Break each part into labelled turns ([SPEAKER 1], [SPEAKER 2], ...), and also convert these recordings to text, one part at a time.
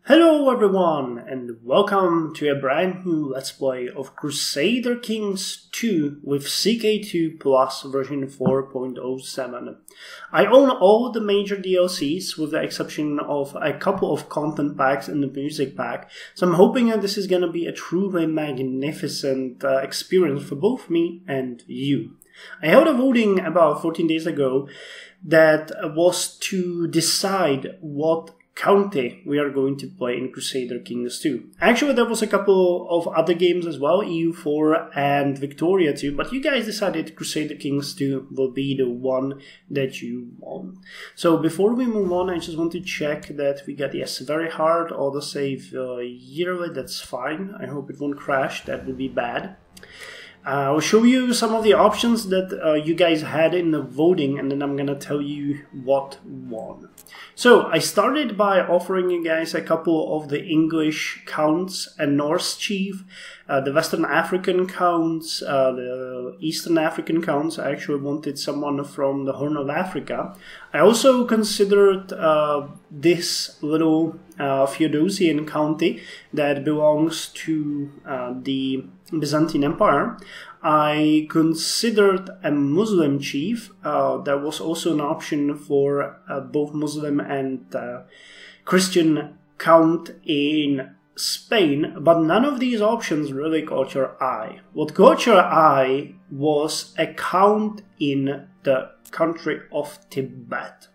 [SPEAKER 1] Hello everyone, and welcome to a brand new Let's Play of Crusader Kings 2 with CK2 Plus version 4.07. I own all the major DLCs with the exception of a couple of content packs and the music pack, so I'm hoping that this is gonna be a truly magnificent experience for both me and you. I held a voting about 14 days ago that was to decide what county we are going to play in Crusader Kings 2. Actually, there was a couple of other games as well, EU4 and Victoria 2, but you guys decided Crusader Kings 2 will be the one that you want. So before we move on, I just want to check that we got, yes, very hard autosave yearly, that's fine. I hope it won't crash, that would be bad. I'll show you some of the options that you guys had in the voting, and then I'm gonna tell you what won. So I started by offering you guys a couple of the English counts, a Norse chief, the Western African counts, the Eastern African counts. I actually wanted someone from the Horn of Africa. I also considered this little Theodosian county that belongs to the Byzantine Empire. I considered a Muslim chief. That was also an option for both Muslim and Christian count in Spain, but none of these options really caught your eye. What caught your eye was a count in the country of Tibet.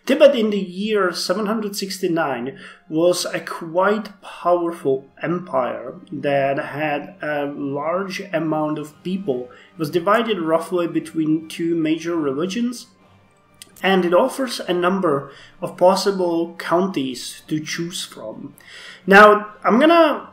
[SPEAKER 1] Tibet in the year 769 was a quite powerful empire that had a large amount of people. It was divided roughly between two major religions, and it offers a number of possible counties to choose from. Now, I'm gonna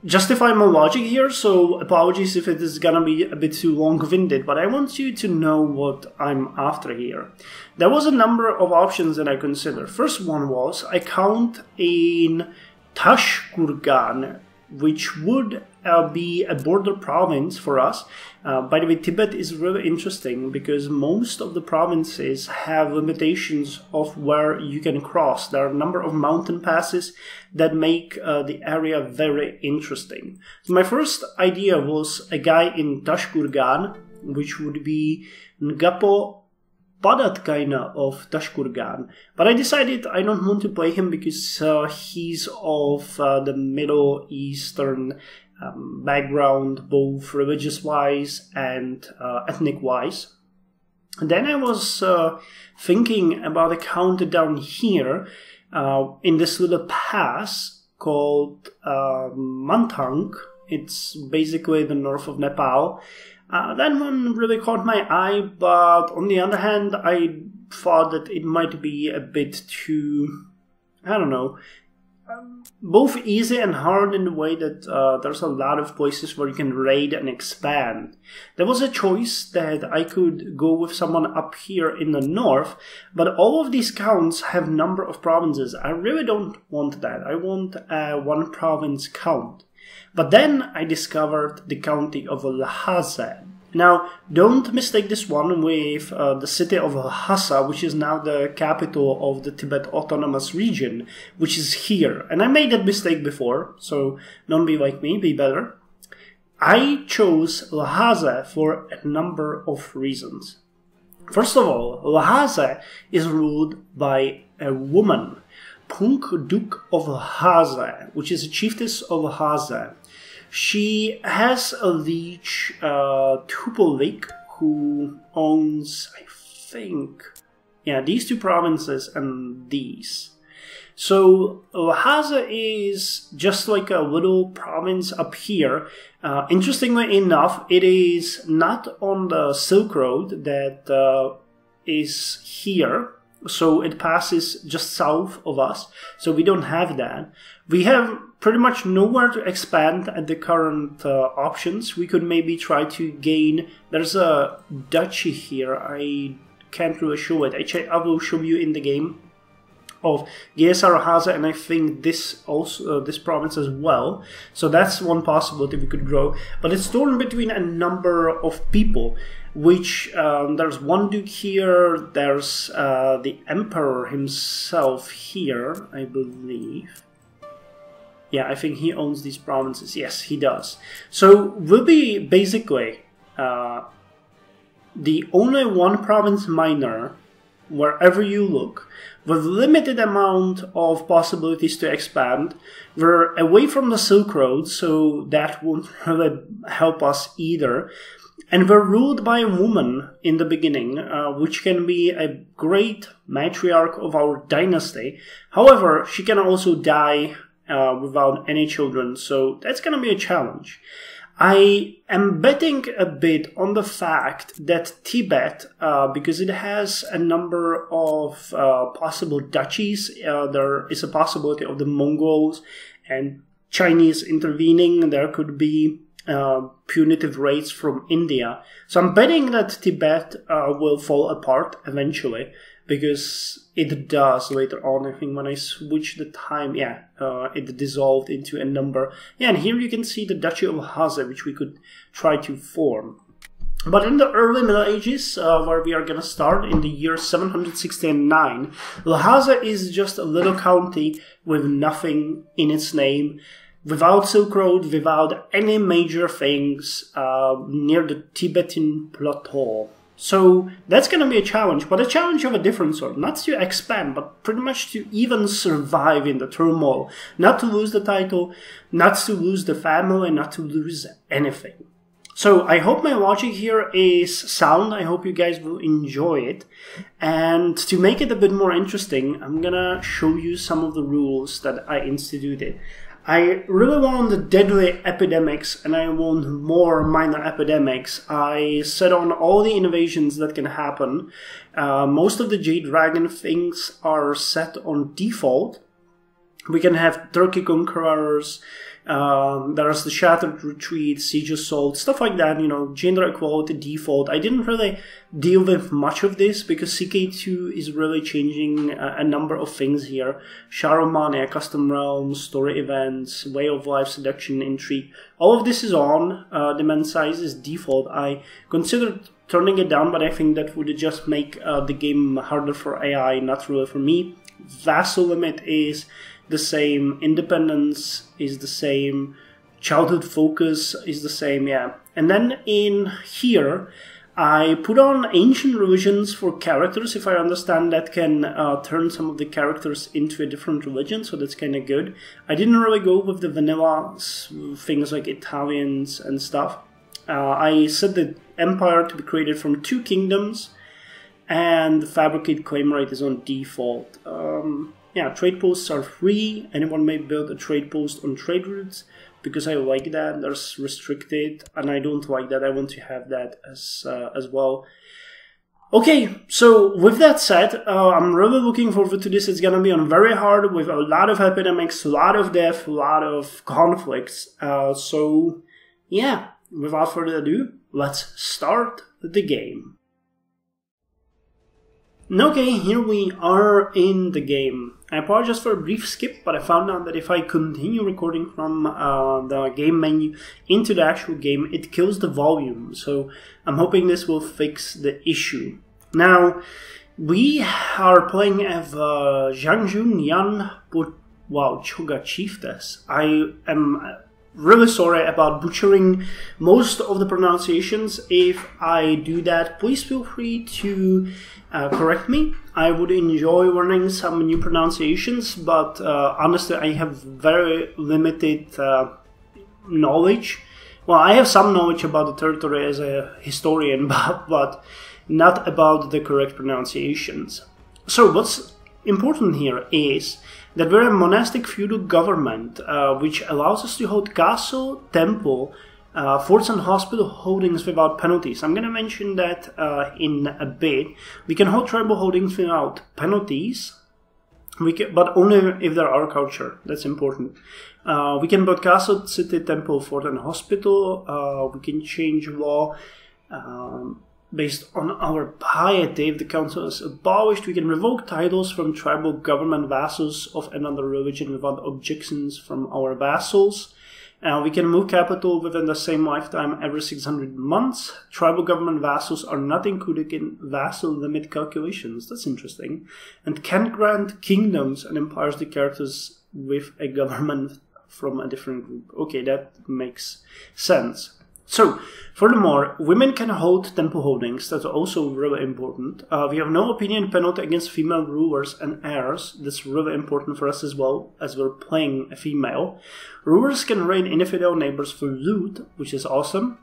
[SPEAKER 1] justify my logic here, so apologies if it is gonna be a bit too long-winded, but I want you to know what I'm after here. There was a number of options that I considered. First one was a count in Tashkurgan, which would be a border province for us. By the way, Tibet is really interesting because most of the provinces have limitations of where you can cross. There are a number of mountain passes that make the area very interesting. So my first idea was a guy in Tashkurgan, which would be Ngapo Padatkaina of Tashkurgan, but I decided I don't want to play him because he's of the Middle Eastern background, both religious-wise and ethnic-wise. Then I was thinking about a count down here in this little pass called Mantang. It's basically the north of Nepal. That one really caught my eye, but on the other hand, I thought that it might be a bit too, I don't know, both easy and hard in the way that there's a lot of places where you can raid and expand. There was a choice that I could go with someone up here in the north, but all of these counts have number of provinces. I really don't want that. I want a one province count. But then I discovered the county of Lhaze. Now, don't mistake this one with the city of Lhasa, which is now the capital of the Tibet Autonomous Region, which is here. And I made that mistake before, so don't be like me, be better. I chose Lhaze for a number of reasons. First of all, Lhaze is ruled by a woman, Punk Duke of Lhaze, which is a chiefess of Lhaze. She has a liege, Tupolik, who owns, I think, yeah, these two provinces and these. So Lhaze is just like a little province up here. Interestingly enough, it is not on the Silk Road that is here. So it passes just south of us, so we don't have that. We have pretty much nowhere to expand at the current options. We could maybe try to gain, there's a duchy here, I can't really show it. I will show you in the game of Lhaze, and I think this also this province as well. So that's one possibility we could grow. But it's torn between a number of people, which there's one duke here, there's the emperor himself here, I believe. Yeah, I think he owns these provinces. Yes, he does. So we'll be basically the only one province miner wherever you look, with limited amount of possibilities to expand. We're away from the Silk Road, so that won't really help us either. And we're ruled by a woman in the beginning, which can be a great matriarch of our dynasty. However, she can also die without any children, so that's going to be a challenge. I am betting a bit on the fact that Tibet, because it has a number of possible duchies, there is a possibility of the Mongols and Chinese intervening. There could be punitive raids from India. So I'm betting that Tibet will fall apart eventually, because it does later on. I think when I switch the time, it dissolved into a number. Yeah, and here you can see the Duchy of Lhaze, which we could try to form. But in the early Middle Ages, where we are going to start in the year 769, Lhaze is just a little county with nothing in its name, without Silk Road, without any major things, near the Tibetan plateau. So that's going to be a challenge, but a challenge of a different sort. Not to expand, but pretty much to even survive in the turmoil. Not to lose the title, not to lose the family, not to lose anything. So I hope my logic here is sound. I hope you guys will enjoy it. And to make it a bit more interesting, I'm going to show you some of the rules that I instituted. I really want the deadly epidemics, and I want more minor epidemics. I set on all the innovations that can happen. Most of the Jade Dragon things are set on default. We can have Turkey Conquerors, there's the Shattered Retreat, Siege Assault, stuff like that, you know, gender equality default. I didn't really deal with much of this because CK2 is really changing a number of things here. Sharomania, Custom Realms, Story Events, Way of Life, Seduction, Intrigue. All of this is on. Demand size is default. I considered turning it down, but I think that would just make the game harder for AI, not really for me. Vassal limit is the same, independence is the same, childhood focus is the same, yeah. And then in here, I put on ancient religions for characters. If I understand, that can turn some of the characters into a different religion, so that's kind of good. I didn't really go with the vanilla things like Italians and stuff. I set the empire to be created from 2 kingdoms, and the fabricate claim rate is on default. Yeah, trade posts are free. Anyone may build a trade post on trade routes, because I like that. There's restricted, and I don't like that. I want to have that as well. Okay, so with that said, I'm really looking forward to this. It's gonna be on very hard with a lot of epidemics, a lot of death, a lot of conflicts. So yeah, without further ado, let's start the game. Okay, here we are in the game. I apologize for a brief skip, but I found out that if I continue recording from the game menu into the actual game, it kills the volume. So I'm hoping this will fix the issue. Now, we are playing as Zhangjun Yan Choga Chiefess. I am really sorry about butchering most of the pronunciations. If I do that, please feel free to correct me. I would enjoy learning some new pronunciations, but honestly, I have very limited knowledge. Well, I have some knowledge about the territory as a historian, but not about the correct pronunciations. So what's important here is that we're a monastic feudal government, which allows us to hold castle, temple, forts and hospital holdings without penalties. I'm going to mention that in a bit. We can hold tribal holdings without penalties, but only if there are culture. That's important. We can build castle, city, temple, fort and hospital. We can change law based on our piety. If the council is abolished, we can revoke titles from tribal government vassals of another religion without objections from our vassals. We can move capital within the same lifetime every 600 months. Tribal government vassals are not included in vassal limit calculations. That's interesting. And can grant kingdoms and empires to characters with a government from a different group. Okay, that makes sense. So, furthermore, women can hold temple holdings. That's also really important. We have no opinion penalty against female rulers and heirs. That's really important for us as well, as we're playing a female. Rulers can raid infidel neighbors for loot, which is awesome.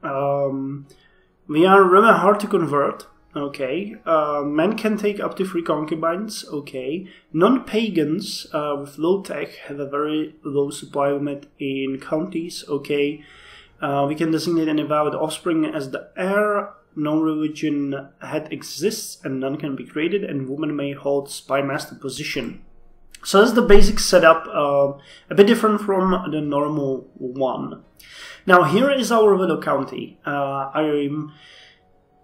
[SPEAKER 1] We are really hard to convert. Okay. Men can take up to 3 concubines. Okay. Non-pagans with low tech have a very low supply limit in counties. Okay. We can designate any valid offspring as the heir. No religion head exists and none can be created, and women may hold spy master position. So that's the basic setup, a bit different from the normal one. Now here is our little county. I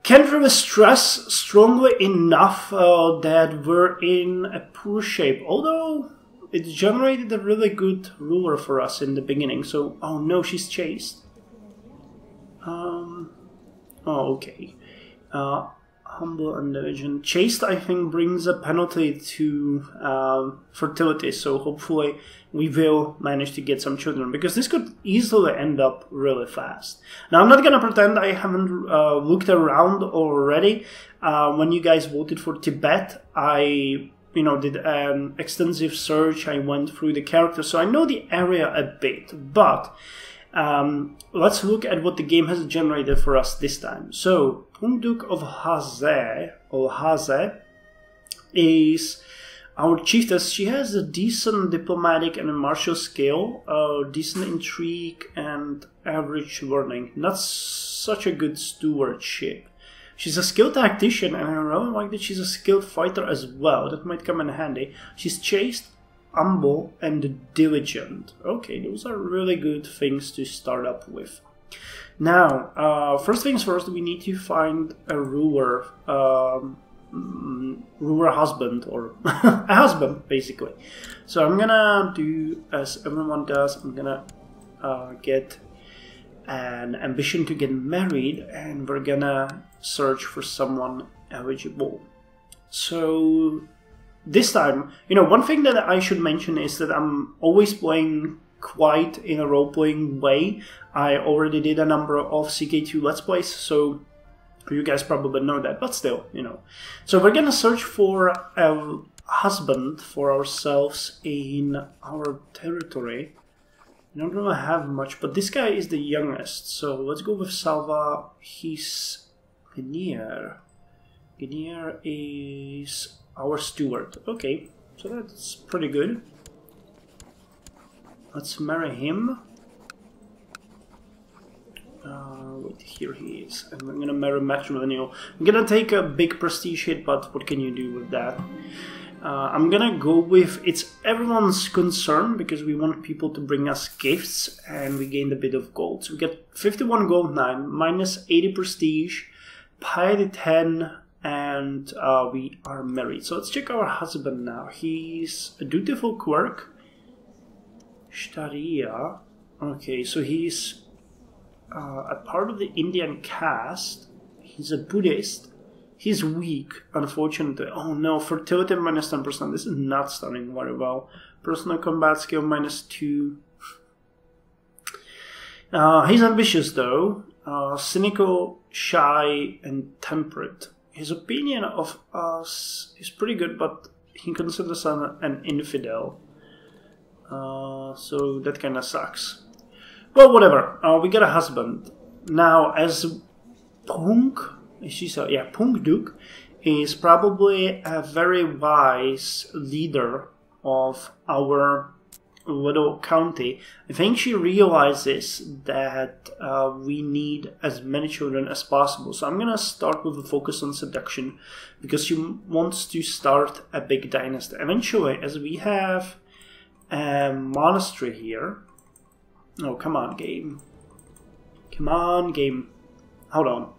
[SPEAKER 1] can't really stress strongly enough that we're in a poor shape, although it generated a really good ruler for us in the beginning. So, oh no, she's chased. Oh, okay. Humble and diligent. Chaste, I think, brings a penalty to fertility, so hopefully we will manage to get some children, because this could easily end up really fast. Now, I'm not gonna pretend I haven't looked around already. When you guys voted for Tibet, I did an extensive search. I went through the characters, so I know the area a bit, but let's look at what the game has generated for us this time. So, Duke of Lhaze, or Lhaze, is our chiefess. She has a decent diplomatic and martial skill, decent intrigue, and average learning. Not such a good stewardship. She's a skilled tactician, and I really like that she's a skilled fighter as well. That might come in handy. She's chaste, humble, and diligent. Okay, those are really good things to start up with. Now, first things first, we need to find a ruler, ruler husband, or a husband, basically. So I'm gonna do as everyone does. I'm gonna get an ambition to get married, and we're gonna search for someone eligible. So this time, one thing that I should mention is that I'm always playing quite in a role-playing way. I already did a number of CK2 Let's Plays, so you guys probably know that, but still, So we're gonna search for a husband for ourselves in our territory. We don't really have much, but this guy is the youngest, so let's go with Salva. He's Guinier. Guinier is our steward. Okay, so that's pretty good. Let's marry him. Wait, here he is. And I'm gonna marry matrimonial. I'm gonna take a big prestige hit, but what can you do with that? I'm gonna go with it's everyone's concern, because we want people to bring us gifts, and we gained a bit of gold. So we get 51 gold, 9, minus 80 prestige, piety 10, and we are married. So let's check our husband now. He's a dutiful clerk. Sharia. Okay, so he's a part of the Indian caste. He's a Buddhist. He's weak, unfortunately. Oh no, fertility minus 10%. This is not starting very well. Personal combat skill minus 2. He's ambitious though. Cynical, shy, and temperate. His opinion of us is pretty good, but he considers us an infidel. So that kind of sucks. Well, whatever. We got a husband. Now, as Punk, Punk Duke is probably a very wise leader of our little county. I think she realizes that we need as many children as possible. So I'm gonna start with a focus on seduction, because she wants to start a big dynasty. Eventually, as we have a monastery here. Oh, come on, game. Come on, game. Hold on.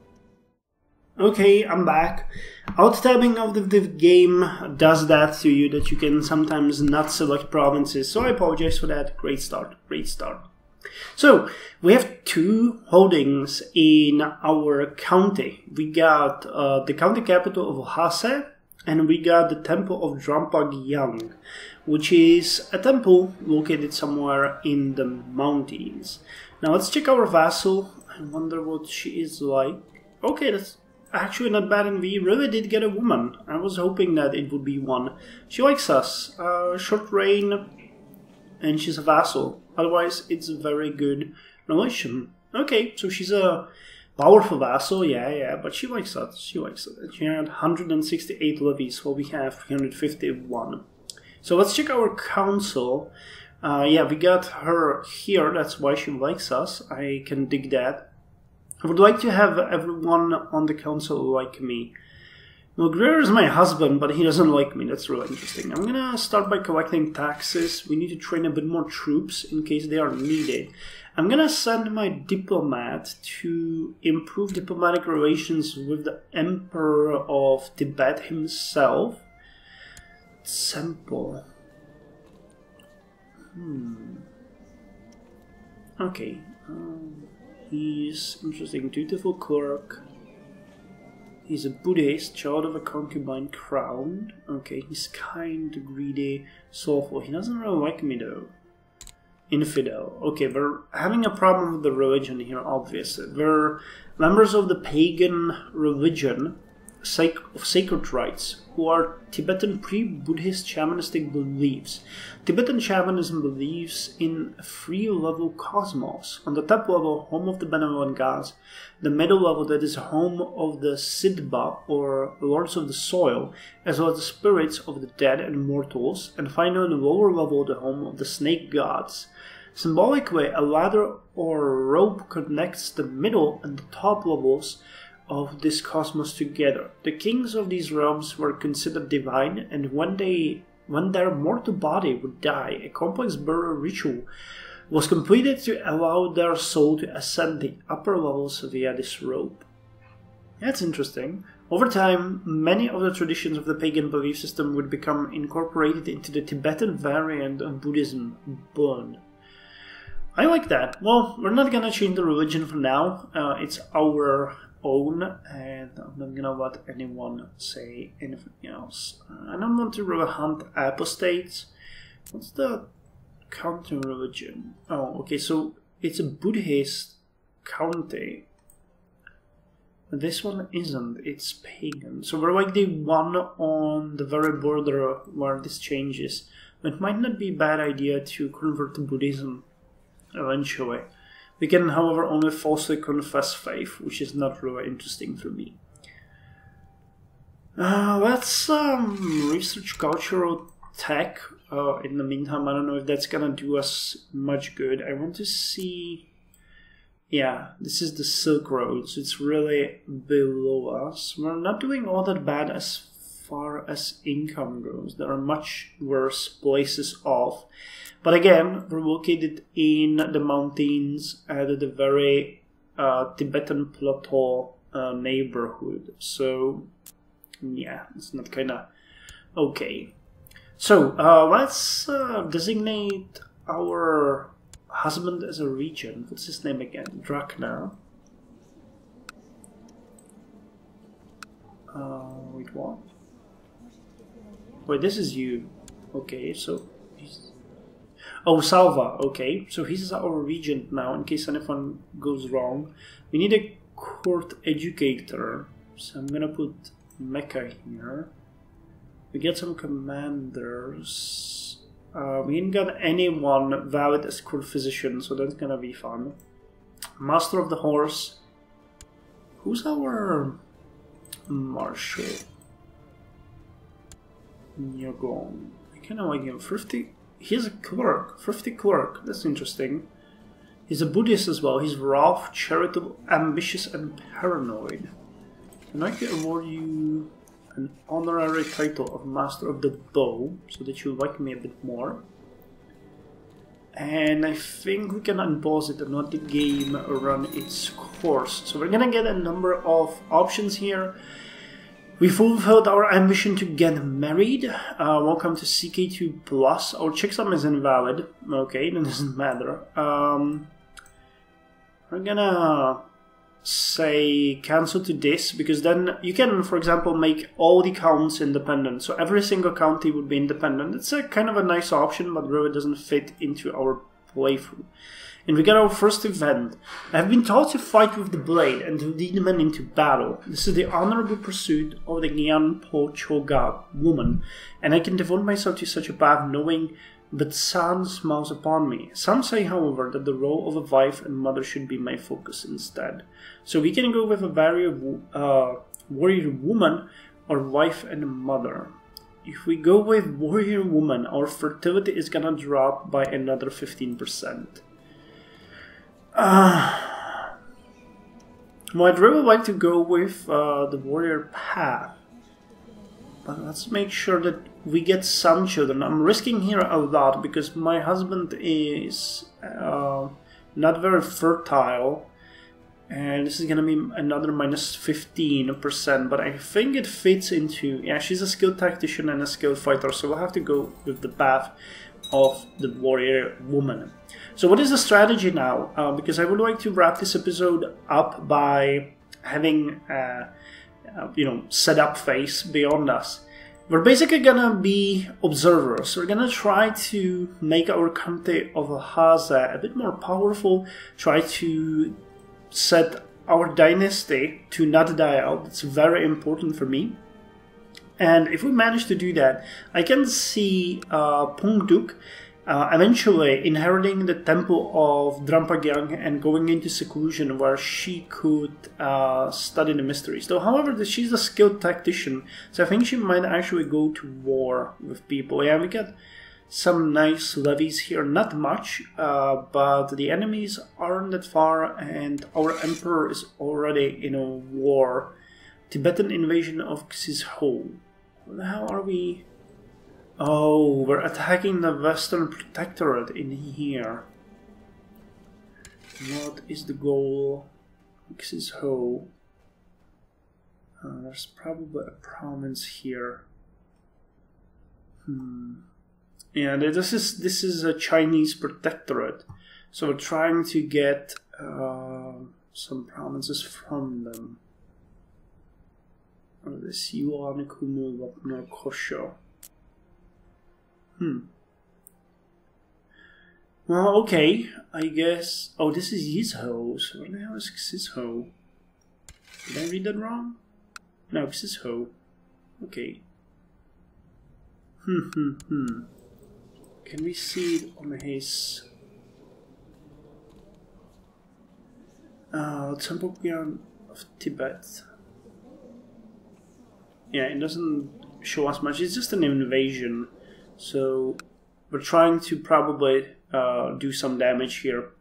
[SPEAKER 1] Okay, I'm back. Alt-tabbing of the game does that to you, that you can sometimes not select provinces, so I apologize for that. Great start, great start. So, we have 2 holdings in our county. We got the county capital of Lhaze, And we got the Temple of Drampag Yang, which is a temple located somewhere in the mountains. Now let's check our vassal. I wonder what she is like. Okay, that's actually not bad, and we really did get a woman. I was hoping that it would be one. She likes us. Short reign, and she's a vassal. Otherwise, it's a very good relation. Okay, so she's a powerful vassal, yeah, but she likes us. She likes us. She had 168 levies, while we have 351. So let's check our council. Yeah, we got her here. That's why she likes us. I can dig that. I would like to have everyone on the council like me. Well, Greer is my husband, but he doesn't like me. That's really interesting. I'm gonna start by collecting taxes. We need to train a bit more troops in case they are needed. I'm gonna send my diplomat to improve diplomatic relations with the Emperor of Tibet himself. Sample. Okay. He's interesting. Dutiful clerk. He's a Buddhist, child of a concubine crowned. Okay, he's kind, greedy, soulful. He doesn't really like me though. Infidel. Okay, we're having a problem with the religion here, obviously. We're members of the pagan religion of sacred rites, who are Tibetan pre-Buddhist shamanistic beliefs. Tibetan shamanism believes in a three-level cosmos. On the top level, home of the benevolent gods. The middle level, that is home of the Siddha, or lords of the soil, as well as the spirits of the dead and mortals. And finally, the lower level, the home of the snake gods. Symbolically, a ladder or rope connects the middle and the top levels of this cosmos together. The kings of these realms were considered divine, and when their mortal body would die, a complex burial ritual was completed to allow their soul to ascend the upper levels via this rope. That's interesting. Over time, many of the traditions of the pagan belief system would become incorporated into the Tibetan variant of Buddhism, Bon. I like that. Well, we're not gonna change the religion for now. It's our own, and I'm not gonna let anyone say anything else. I don't want to really hunt apostates. What's the counter religion? Oh, okay, so it's a Buddhist county. This one isn't, it's pagan. So we're like the one on the very border where this changes. It might not be a bad idea to convert to Buddhism eventually. We can, however, only falsely confess faith, which is not really interesting for me. Let's research cultural tech. In the meantime, I don't know if that's gonna do us much good. I want to see... Yeah, this is the Silk Road, so it's really below us. We're not doing all that bad as far as income goes. There are much worse places off. But again, we're located in the mountains at the very Tibetan plateau neighborhood. So, yeah, it's not kind of okay. So, let's designate our husband as a region. What's his name again? Drakna. Wait, what? Wait, this is you. Okay, so... Oh, Salva, okay. So he's our regent now, in case anything goes wrong. We need a court educator. So I'm gonna put Mecca here. We get some commanders. We ain't got anyone valid as court physician, so that's gonna be fun. Master of the horse. Who's our marshal? Nyogon. I kinda like him. 50. He's a clerk, thrifty clerk, that's interesting. He's a Buddhist as well. He's rough, charitable, ambitious, and paranoid. I'd like to award you an honorary title of Master of the Bow, so that you like me a bit more. And I think we can unpause it and let the game run its course. So we're gonna get a number of options here. We fulfilled our ambition to get married. Welcome to CK2 Plus. Our checksum is invalid. Okay, that doesn't matter. We're gonna say cancel to this, because then you can, for example, make all the counts independent. So every single county would be independent. It's a kind of a nice option, but really doesn't fit into our playthrough. And we got our first event. I have been taught to fight with the blade and to lead men into battle. This is the honorable pursuit of the Gyan-po Choga woman, and I can devote myself to such a path knowing but San smiles upon me. Some say, however, that the role of a wife and mother should be my focus instead. So we can go with a warrior woman or wife and mother. If we go with warrior woman, our fertility is gonna drop by another 15%. Well, I'd really like to go with the warrior path. But let's make sure that we get some children. I'm risking here a lot because my husband is not very fertile. And this is going to be another minus 15%. But I think it fits into... Yeah, she's a skilled tactician and a skilled fighter. So we'll have to go with the path of the warrior woman. So what is the strategy now? Because I would like to wrap this episode up by having... setup phase beyond us. We're basically gonna be observers. We're gonna try to make our county of Lhaze a bit more powerful, try to set our dynasty to not die out. That's very important for me. And if we manage to do that, I can see Pungduk eventually inheriting the temple of Drampagyang and going into seclusion where she could study the mysteries. Though, however, she's a skilled tactician, so I think she might actually go to war with people. Yeah, we got some nice levies here, not much, but the enemies aren't that far, and our emperor is already in a war. Tibetan invasion of Xizhou. What the hell are we... Oh, we're attacking the Western Protectorate in here. What is the goal? Xizhou. There's probably a province here. Yeah, this is a Chinese protectorate, so we're trying to get some provinces from them. This Yuan Kumu Wapno Kosho. Well, okay, I guess... Oh, this is Xizhou, so what the hell is Xizhou? Did I read that wrong? No, Xizhou. Okay. Can we see it on his... Temple of Tibet. Yeah, it doesn't show us much, it's just an invasion. So we're trying to probably do some damage here.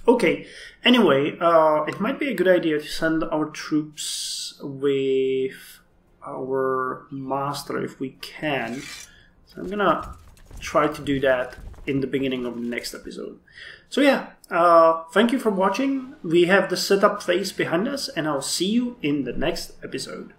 [SPEAKER 1] Okay, anyway, it might be a good idea to send our troops with our master if we can. So I'm gonna try to do that in the beginning of the next episode. So yeah, thank you for watching. We have the setup phase behind us, and I'll see you in the next episode.